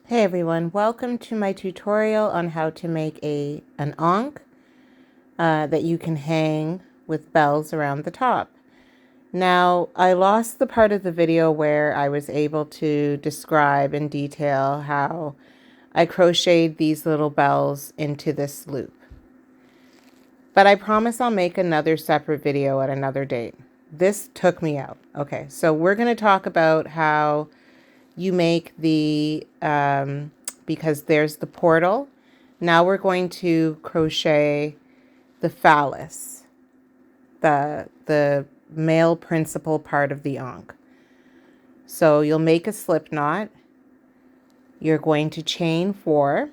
Hey everyone, welcome to my tutorial on how to make an ankh that you can hang with bells around the top. Now, I lost the part of the video where I was able to describe in detail how I crocheted these little bells into this loop. But I promise I'll make another separate video at another date. This took me out. Okay, so we're going to talk about how you make the because there's the portal. Now we're going to crochet the phallus, the male principal part of the ankh. So you'll make a slip knot. You're going to chain 4.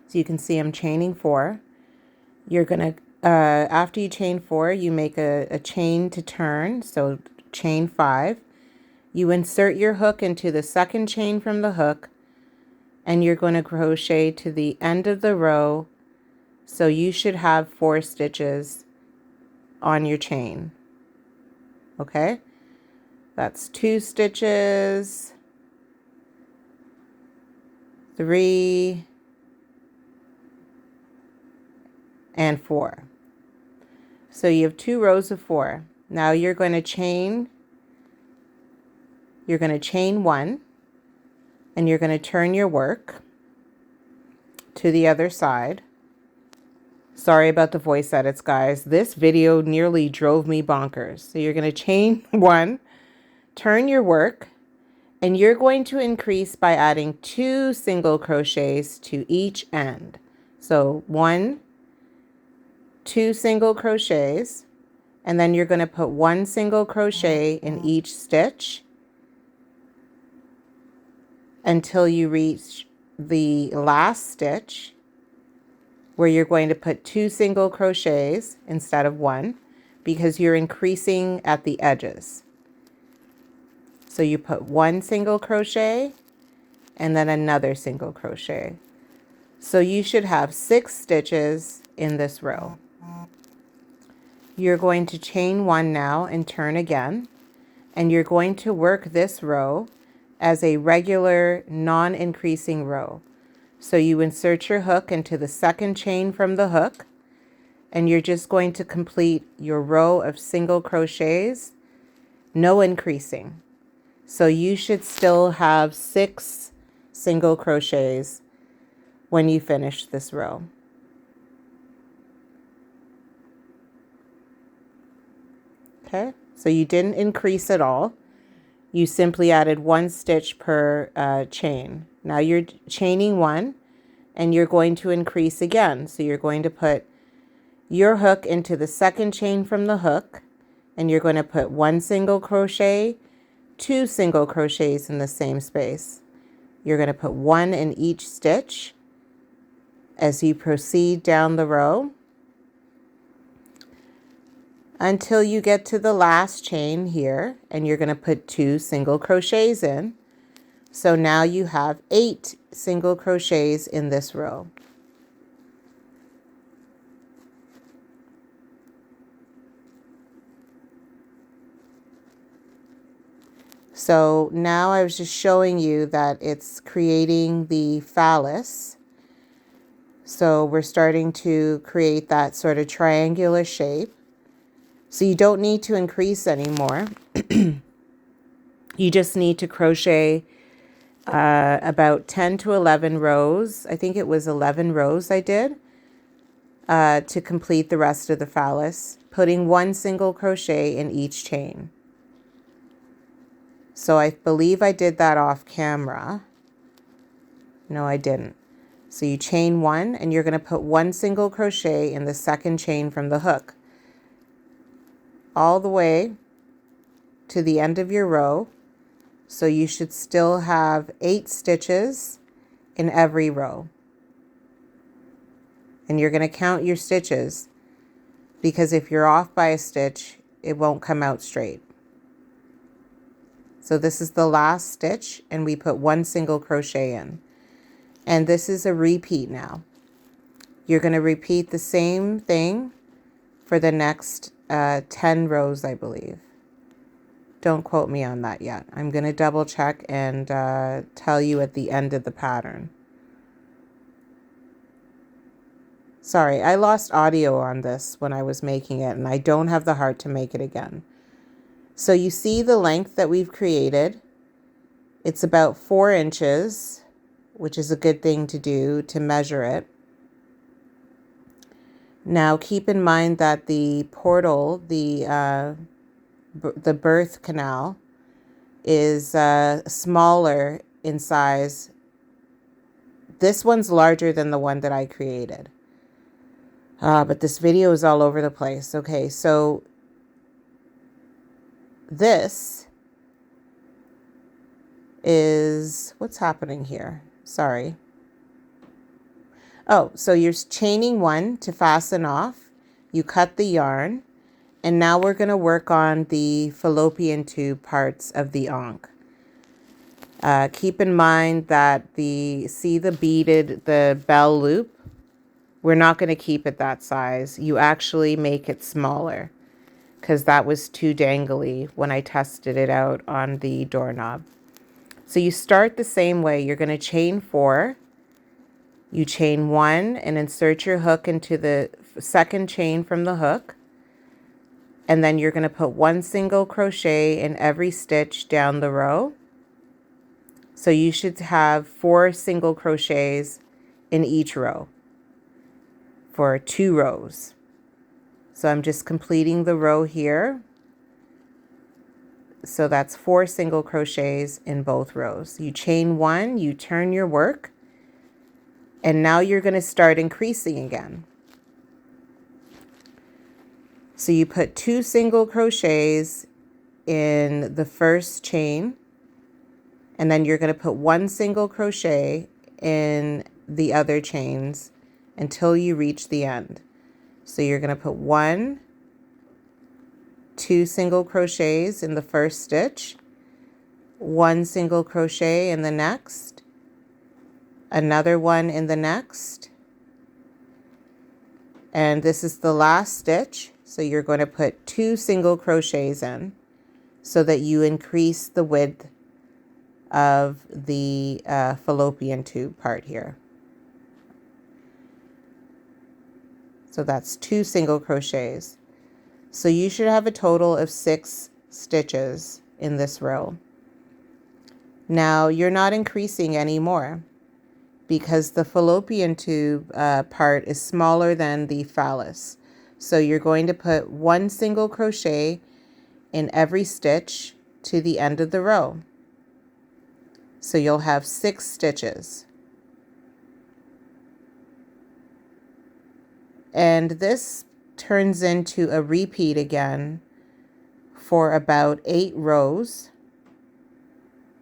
So you can see I'm chaining 4. You're going to, after you chain 4, you make a chain to turn. So chain 5. You insert your hook into the second chain from the hook, and you're going to crochet to the end of the row. So you should have 4 stitches on your chain. Okay? That's 2 stitches, 3, and 4. So you have 2 rows of 4. Now you're going to chain 1, and you're going to turn your work to the other side. Sorry about the voice edits, guys. This video nearly drove me bonkers. So you're going to chain 1, turn your work, and you're going to increase by adding 2 single crochets to each end. So 1, 2 single crochets, and then you're going to put 1 single crochet in each stitch until you reach the last stitch, where you're going to put 2 single crochets instead of 1 because you're increasing at the edges. So you put 1 single crochet and then another single crochet. So you should have 6 stitches in this row. You're going to chain 1 now and turn again, and you're going to work this row as a regular non-increasing row. So you insert your hook into the second chain from the hook, and you're just going to complete your row of single crochets, no increasing. So you should still have 6 single crochets when you finish this row. Okay, so you didn't increase at all. You simply added 1 stitch per chain. Now you're chaining 1, and you're going to increase again. So you're going to put your hook into the second chain from the hook, and you're going to put 1 single crochet, 2 single crochets in the same space. You're going to put 1 in each stitch as you proceed down the row until you get to the last chain here, and you're going to put 2 single crochets in. So now you have 8 single crochets in this row. So now I was just showing you that it's creating the phallus. So we're starting to create that sort of triangular shape. So you don't need to increase anymore. You just need to crochet about 10 to 11 rows. I think it was 11 rows I did to complete the rest of the phallus, putting 1 single crochet in each chain. So I believe I did that off camera. No, I didn't. So you chain 1, and you're going to put 1 single crochet in the second chain from the hook, all the way to the end of your row. So you should still have 8 stitches in every row. And you're going to count your stitches, because if you're off by a stitch, it won't come out straight. So this is the last stitch, and we put 1 single crochet in. And this is a repeat now. You're going to repeat the same thing for the next 10 rows, I believe. Don't quote me on that yet. I'm going to double check and tell you at the end of the pattern. Sorry, I lost audio on this when I was making it, and I don't have the heart to make it again. So you see the length that we've created. It's about 4 inches, which is a good thing to do to measure it. Now keep in mind that the portal, the birth canal, is smaller in size. This one's larger than the one that I created. But this video is all over the place. Okay, so this is what's happening here. Sorry. Oh, so you're chaining 1 to fasten off. You cut the yarn. And now we're going to work on the fallopian tube parts of the ankh. Keep in mind that see the beaded, the bell loop? We're not going to keep it that size. You actually make it smaller because that was too dangly when I tested it out on the doorknob. So you start the same way. You're going to chain 4. You chain 1 and insert your hook into the second chain from the hook. And then you're going to put 1 single crochet in every stitch down the row. So you should have 4 single crochets in each row for 2 rows. So I'm just completing the row here. So that's 4 single crochets in both rows. You chain 1, you turn your work, and now you're going to start increasing again. So you put 2 single crochets in the first chain, and then you're going to put 1 single crochet in the other chains until you reach the end. So you're going to put 1, 2 single crochets in the first stitch, 1 single crochet in the next, another one in the next, and this is the last stitch. So you're going to put 2 single crochets in so that you increase the width of the fallopian tube part here. So that's 2 single crochets. So you should have a total of 6 stitches in this row. Now you're not increasing anymore because the fallopian tube part is smaller than the phallus. So you're going to put 1 single crochet in every stitch to the end of the row. So you'll have 6 stitches. And this turns into a repeat again for about 8 rows.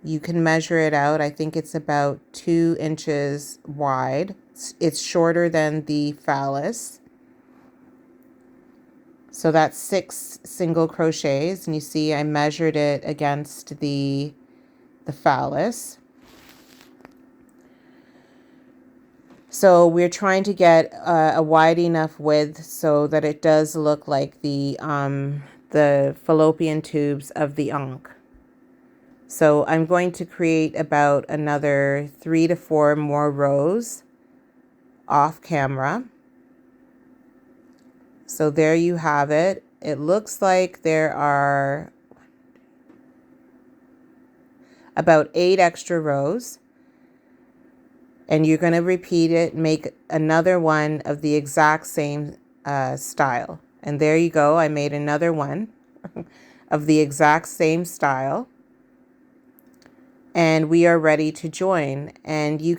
You can measure it out. I think it's about 2 inches wide. It's shorter than the phallus. So that's 6 single crochets, and you see I measured it against the phallus. So we're trying to get a wide enough width so that it does look like the fallopian tubes of the ankh. So I'm going to create about another 3 to 4 more rows off camera. So there you have it. It looks like there are about 8 extra rows. And you're going to repeat it, make another one of the exact same style. And there you go. I made another one of the exact same style. And we are ready to join. And you